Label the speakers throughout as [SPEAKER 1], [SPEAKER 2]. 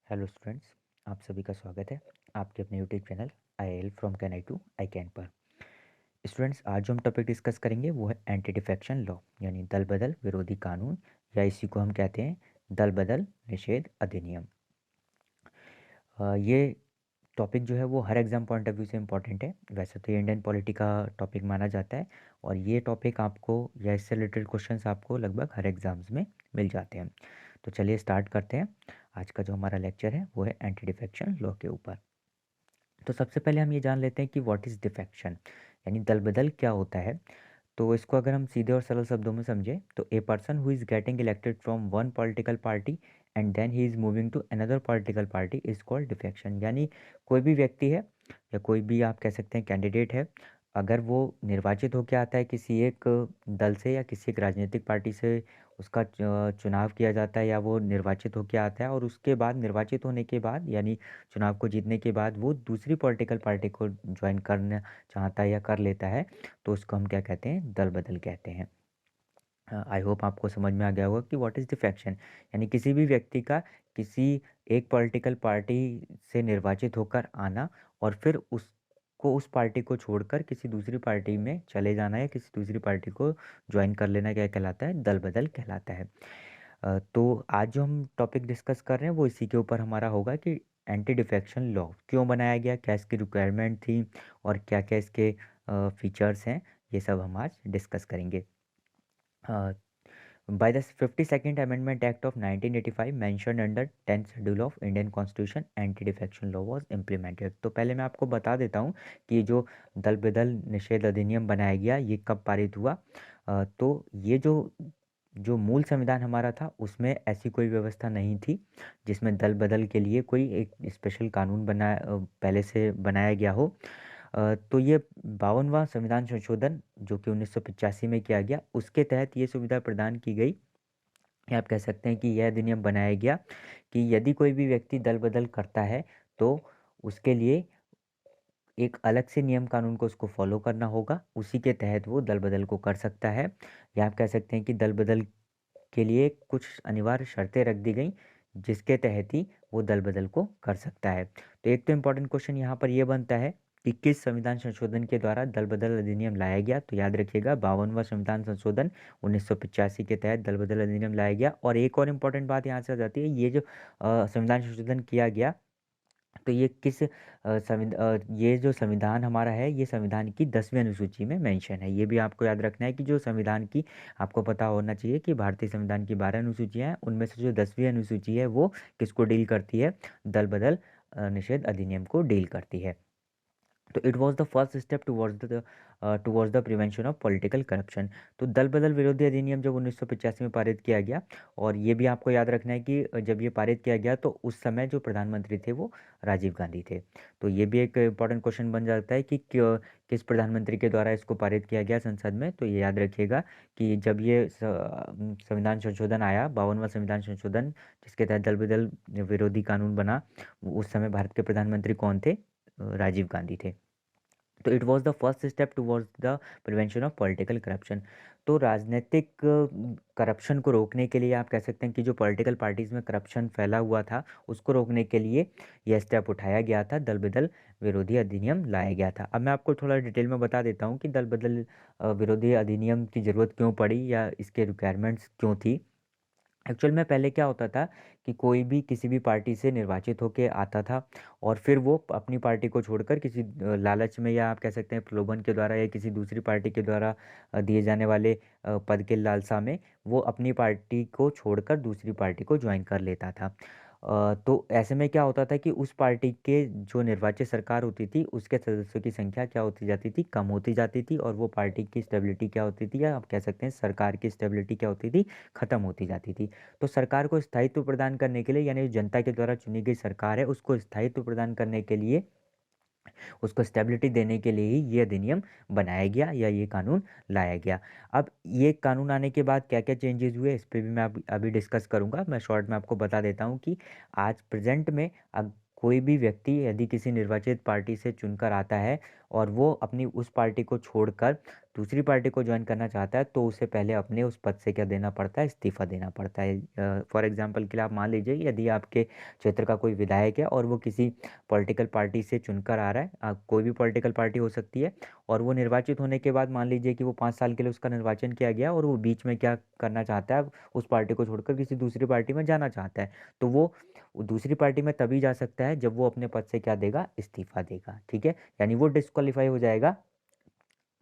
[SPEAKER 1] Hello students, आप सभी का स्वागत है आपके अपने यूट्यूब चैनल आई एल फ्रॉम कैन आई टू आई कैन पर। स्टूडेंट्स, आज जो हम टॉपिक डिस्कस करेंगे वो है एंटी डिफेक्शन लॉ, यानी दल बदल विरोधी कानून, या इसी को हम कहते हैं दल बदल निषेध अधिनियम। ये टॉपिक जो है वो हर एग्ज़ाम पॉइंट ऑफ व्यू से इम्पॉर्टेंट है। वैसे तो ये इंडियन पॉलिटी का टॉपिक माना जाता है और ये टॉपिक आपको या इससे रिलेटेड क्वेश्चंस आपको लगभग हर एग्ज़ाम्स में मिल जाते हैं। तो चलिए स्टार्ट करते हैं। आज का जो हमारा लेक्चर है वो है एंटी डिफेक्शन लॉ के ऊपर। तो सबसे पहले हम ये जान लेते हैं कि व्हाट इज़ डिफेक्शन, यानी दल बदल क्या होता है। तो इसको अगर हम सीधे और सरल शब्दों में समझें तो a person who is getting elected from one political party and then he is moving to another political party is called defection. यानी कोई भी व्यक्ति है या कोई भी आप कह सकते हैं कैंडिडेट है, अगर वो निर्वाचित होकर आता है किसी एक दल से या किसी एक राजनीतिक पार्टी से, उसका चुनाव किया जाता है या वो निर्वाचित होकर आता है और उसके बाद निर्वाचित होने के बाद यानी चुनाव को जीतने के बाद वो दूसरी पॉलिटिकल पार्टी को ज्वाइन करना चाहता है या कर लेता है, तो उसको हम क्या कहते हैं, दल बदल कहते हैं। आई होप आपको समझ में आ गया होगा कि व्हाट इज़ डिफेक्शन, यानी किसी भी व्यक्ति का किसी एक पॉलिटिकल पार्टी से निर्वाचित होकर आना और फिर उसको उस पार्टी को छोड़कर किसी दूसरी पार्टी में चले जाना या किसी दूसरी पार्टी को ज्वाइन कर लेना क्या कहलाता है, दल बदल कहलाता है। तो आज जो हम टॉपिक डिस्कस कर रहे हैं वो इसी के ऊपर हमारा होगा कि एंटी डिफेक्शन लॉ क्यों बनाया गया, क्या इसकी रिक्वायरमेंट थी और क्या क्या इसके फीचर्स हैं, ये सब हम आज डिस्कस करेंगे। By the 52nd Amendment Act of 1985 mentioned under 10th Schedule of Indian Constitution, anti-defection law was implemented। तो पहले मैं आपको बता देता हूँ कि जो दल बदल निषेध अधिनियम बनाया गया ये कब पारित हुआ। तो ये जो जो मूल संविधान हमारा था उसमें ऐसी कोई व्यवस्था नहीं थी जिसमें दल बदल के लिए कोई एक स्पेशल कानून पहले से बनाया गया हो। तो ये 52वां संविधान संशोधन जो कि 1985 में किया गया, उसके तहत ये सुविधा प्रदान की गई, या आप कह सकते हैं कि यह अधिनियम बनाया गया कि यदि कोई भी व्यक्ति दल बदल करता है तो उसके लिए एक अलग से नियम कानून को उसको फॉलो करना होगा, उसी के तहत वो दल बदल को कर सकता है। या आप कह सकते हैं कि दल बदल के लिए कुछ अनिवार्य शर्तें रख दी गई जिसके तहत ही वो दल बदल को कर सकता है। तो एक तो इम्पोर्टेंट क्वेश्चन यहाँ पर यह बनता है कि किस संविधान संशोधन के द्वारा दल बदल अधिनियम लाया गया। तो याद रखिएगा 52वां संविधान संशोधन 1985 के तहत दल बदल अधिनियम लाया गया। और एक और इम्पोर्टेंट बात यहाँ से आ जाती है, ये जो संविधान संशोधन किया गया तो ये ये जो संविधान हमारा है ये संविधान की 10वीं अनुसूची में मेंशन है। ये भी आपको याद रखना है कि जो संविधान की, आपको पता होना चाहिए कि भारतीय संविधान की 12 अनुसूचियाँ हैं, उनमें से जो 10वीं अनुसूची है वो किसको डील करती है, दल बदल निषेध अधिनियम को डील करती है। तो it was the first step towards the prevention of political corruption. तो दल बदल विरोधी अधिनियम जब 1985 में पारित किया गया, और ये भी आपको याद रखना है कि जब ये पारित किया गया तो उस समय जो प्रधानमंत्री थे वो राजीव गांधी थे। तो ये भी एक इंपॉर्टेंट क्वेश्चन बन जाता है कि किस प्रधानमंत्री के द्वारा इसको पारित किया गया संसद में। तो ये याद रखिएगा कि जब ये संविधान संशोधन आया, 52वां संविधान संशोधन जिसके तहत दल बदल विरोधी कानून बना, उस समय भारत के प्रधानमंत्री कौन थे, राजीव गांधी थे। तो it was the first step towards the prevention of political corruption. तो राजनीतिक करप्शन को रोकने के लिए आप कह सकते हैं कि जो पॉलिटिकल पार्टीज़ में करप्शन फैला हुआ था उसको रोकने के लिए यह स्टेप उठाया गया था, दल बदल विरोधी अधिनियम लाया गया था। अब मैं आपको थोड़ा डिटेल में बता देता हूँ कि दल बदल विरोधी अधिनियम की ज़रूरत क्यों पड़ी या इसके रिक्वायरमेंट्स क्यों थी। एक्चुअल में पहले क्या होता था कि कोई भी किसी भी पार्टी से निर्वाचित होके आता था और फिर वो अपनी पार्टी को छोड़कर किसी लालच में या आप कह सकते हैं प्रलोभन के द्वारा या किसी दूसरी पार्टी के द्वारा दिए जाने वाले पद के लालसा में वो अपनी पार्टी को छोड़कर दूसरी पार्टी को ज्वाइन कर लेता था। तो ऐसे में क्या होता था कि उस पार्टी के जो निर्वाचित सरकार होती थी उसके सदस्यों की संख्या क्या होती जाती थी, कम होती जाती थी, और वो पार्टी की स्टेबिलिटी क्या होती थी या आप कह सकते हैं सरकार की स्टेबिलिटी क्या होती थी, खत्म होती जाती थी। तो सरकार को स्थायित्व प्रदान करने के लिए, यानी जनता के द्वारा चुनी गई सरकार है उसको स्थायित्व प्रदान करने के लिए, उसको स्टेबिलिटी देने के लिए ही ये अधिनियम बनाया गया या ये कानून लाया गया। अब ये कानून आने के बाद क्या क्या चेंजेस हुए इस पे भी मैं अभी डिस्कस करूंगा। मैं शॉर्ट में आपको बता देता हूँ कि आज प्रेजेंट में अब कोई भी व्यक्ति यदि किसी निर्वाचित पार्टी से चुनकर आता है और वो अपनी उस पार्टी को छोड़कर दूसरी पार्टी को ज्वाइन करना चाहता है, तो उसे पहले अपने उस पद से क्या देना पड़ता है, इस्तीफ़ा देना पड़ता है। फॉर एग्जांपल के लिए आप मान लीजिए यदि आपके क्षेत्र का कोई विधायक है और वो किसी पॉलिटिकल पार्टी से चुनकर आ रहा है, कोई भी पॉलिटिकल पार्टी हो सकती है, और वो निर्वाचित होने के बाद मान लीजिए कि वो 5 साल के लिए उसका निर्वाचन किया गया और वो बीच में क्या करना चाहता है, उस पार्टी को छोड़कर किसी दूसरी पार्टी में जाना चाहता है, तो वो दूसरी पार्टी में तभी जा सकता है जब वो अपने पद से क्या देगा, इस्तीफा देगा। ठीक है, यानी वो डिस्क्वालीफाई हो जाएगा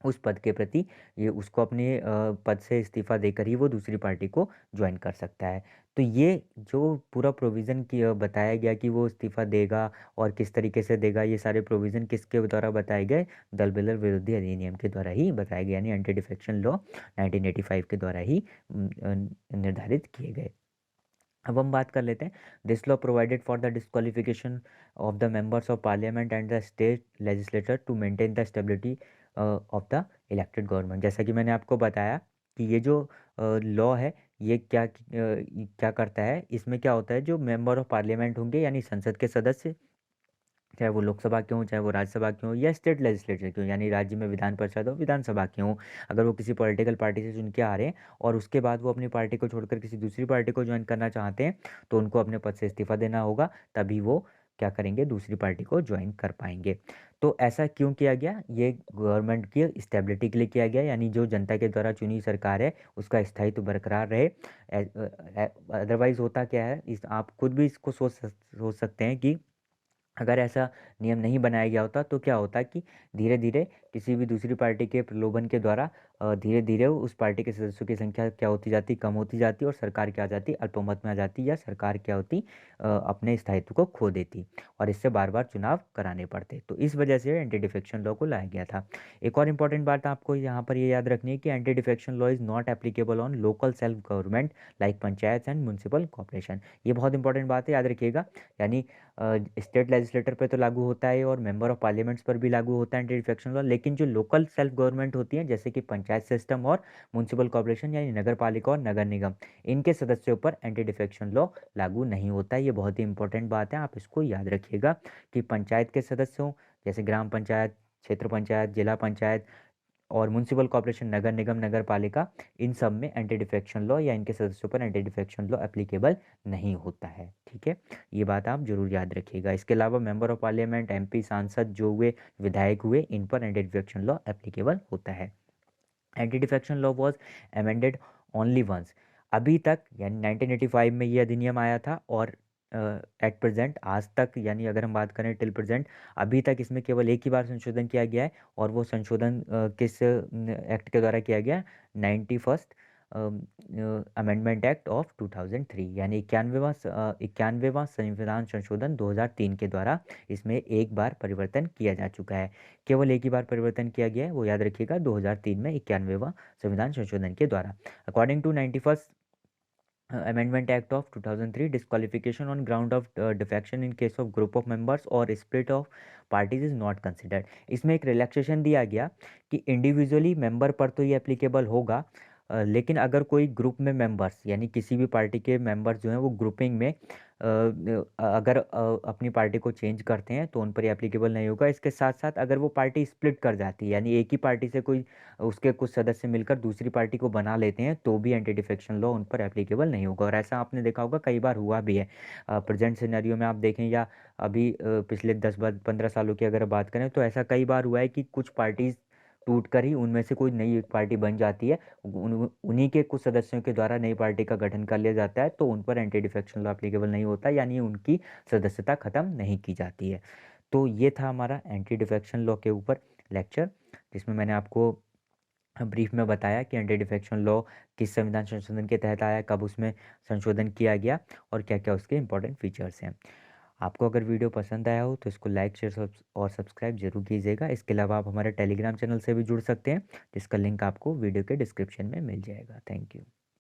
[SPEAKER 1] उस पद के प्रति, ये उसको अपने पद से इस्तीफा देकर ही वो दूसरी पार्टी को ज्वाइन कर सकता है। तो ये जो पूरा प्रोविज़न की बताया गया कि वो इस्तीफा देगा और किस तरीके से देगा, ये सारे प्रोविज़न किसके द्वारा बताए गए, दल बदल विरोधी अधिनियम के द्वारा ही बताए गए, यानी एंटी डिफेक्शन लॉ 1985 के द्वारा ही निर्धारित किए गए। अब हम बात कर लेते हैं, this law provided for the disqualification of the members of parliament and the state legislator to maintain the stability of the elected government. जैसा कि मैंने आपको बताया कि ये जो लॉ है, ये क्या करता है, इसमें क्या होता है, जो मेंबर ऑफ पार्लियामेंट होंगे यानी संसद के सदस्य, चाहे वो लोकसभा के हों, चाहे वो राज्यसभा के हों, या स्टेट लेजिस्लेचर के हों, यानी राज्य में विधान परिषद हो, विधानसभा के हों, अगर वो किसी पॉलिटिकल पार्टी से चुन के आ रहे हैं और उसके बाद वो अपनी पार्टी को छोड़कर किसी दूसरी पार्टी को ज्वाइन करना चाहते हैं, तो उनको अपने पद से इस्तीफा देना होगा, तभी वो क्या करेंगे, दूसरी पार्टी को ज्वाइन कर पाएंगे। तो ऐसा क्यों किया गया, ये गवर्नमेंट की स्टेबिलिटी के लिए किया गया, यानी जो जनता के द्वारा चुनी सरकार है उसका स्थायित्व बरकरार रहे। अदरवाइज होता क्या है, इस आप खुद भी इसको सोच सकते हैं कि अगर ऐसा नियम नहीं बनाया गया होता तो क्या होता कि धीरे धीरे किसी भी दूसरी पार्टी के प्रलोभन के द्वारा धीरे धीरे उस पार्टी के सदस्यों की संख्या क्या होती जाती, कम होती जाती, और सरकार क्या आ जाती, अल्पमत में आ जाती, या सरकार क्या होती, अपने स्थायित्व को खो देती, और इससे बार बार चुनाव कराने पड़ते। तो इस वजह से एंटी डिफेक्शन लॉ को लाया गया था। एक और इम्पॉर्टेंट बात आपको यहाँ पर ये याद रखनी है कि anti defection law is not applicable on local self government like panchayat and municipal corporation. ये बहुत इंपॉर्टेंट बात है, याद रखिएगा। यानी स्टेट लेजिस्लेटर पे तो लागू होता है और मेंबर ऑफ पार्लियामेंट्स पर भी लागू होता है एंटी डिफेक्शन लॉ, लेकिन जो लोकल सेल्फ गवर्नमेंट होती है जैसे कि पंचायत सिस्टम और म्यूनसिपल कॉर्पोरेशन यानी नगर पालिका और नगर निगम, इनके सदस्यों पर एंटी डिफेक्शन लॉ लागू नहीं होता है। ये बहुत ही इंपॉर्टेंट बात है, आप इसको याद रखिएगा कि पंचायत के सदस्यों जैसे ग्राम पंचायत, क्षेत्र पंचायत, जिला पंचायत और म्यूनसिपल कॉर्पोरेशन, नगर निगम, नगर पालिका, इन सब में एंटी डिफेक्शन लॉ या इनके सदस्यों पर एंटी डिफेक्शन लॉ एप्लीकेबल नहीं होता है। ठीक है, ये बात आप जरूर याद रखिएगा। इसके अलावा मेंबर ऑफ पार्लियामेंट, एमपी, सांसद जो हुए, विधायक हुए, इन पर एंटी डिफेक्शन लॉ एप्लीकेबल होता है। Anti defection law was amended only once. अभी तक यानी 1985 में ये अधिनियम आया था, और एट प्रेजेंट आज तक, यानी अगर हम बात करें टिल प्रेजेंट, अभी तक इसमें केवल एक ही बार संशोधन किया गया है, और वो संशोधन किस एक्ट के द्वारा किया गया, 91st अमेंडमेंट एक्ट ऑफ 2003, यानी 91वां संविधान संशोधन 2003 के द्वारा इसमें एक बार परिवर्तन किया जा चुका है। केवल एक ही बार परिवर्तन किया गया है, वो याद रखिएगा, 2003 में 91वां संविधान संशोधन के द्वारा। According to 91st amendment act of 2003, disqualification on ground of defection in case of group of members और split of parties is not considered. इसमें एक रिलैक्सेशन दिया गया कि इंडिविजुअली मेंबर पर तो ये एप्लीकेबल होगा, लेकिन अगर कोई ग्रुप में मेंबर्स यानी किसी भी पार्टी के मेंबर्स जो हैं वो ग्रुपिंग में अगर अपनी पार्टी को चेंज करते हैं तो उन पर एप्लीकेबल नहीं होगा। इसके साथ साथ अगर वो पार्टी स्प्लिट कर जाती है, यानी एक ही पार्टी से कोई उसके कुछ सदस्य मिलकर दूसरी पार्टी को बना लेते हैं, तो भी एंटी डिफेक्शन लॉ उन पर एप्लीकेबल नहीं होगा। और ऐसा आपने देखा होगा कई बार हुआ भी है। प्रेजेंट सिनेरियो में आप देखें या अभी पिछले 10-15 सालों की अगर बात करें, तो ऐसा कई बार हुआ है कि कुछ पार्टीज टूट कर ही उनमें से कोई नई एक पार्टी बन जाती है, उन्हीं के कुछ सदस्यों के द्वारा नई पार्टी का गठन कर लिया जाता है, तो उन पर एंटी डिफेक्शन लॉ एप्लीकेबल नहीं होता, यानी उनकी सदस्यता खत्म नहीं की जाती है। तो ये था हमारा एंटी डिफेक्शन लॉ के ऊपर लेक्चर, जिसमें मैंने आपको ब्रीफ में बताया कि एंटी डिफेक्शन लॉ किस संविधान संशोधन के तहत आया, कब उसमें संशोधन किया गया, और क्या क्या उसके इंपॉर्टेंट फीचर्स हैं। आपको अगर वीडियो पसंद आया हो तो इसको लाइक, शेयर और सब्सक्राइब जरूर कीजिएगा। इसके अलावा आप हमारे टेलीग्राम चैनल से भी जुड़ सकते हैं, जिसका लिंक आपको वीडियो के डिस्क्रिप्शन में मिल जाएगा। Thank you.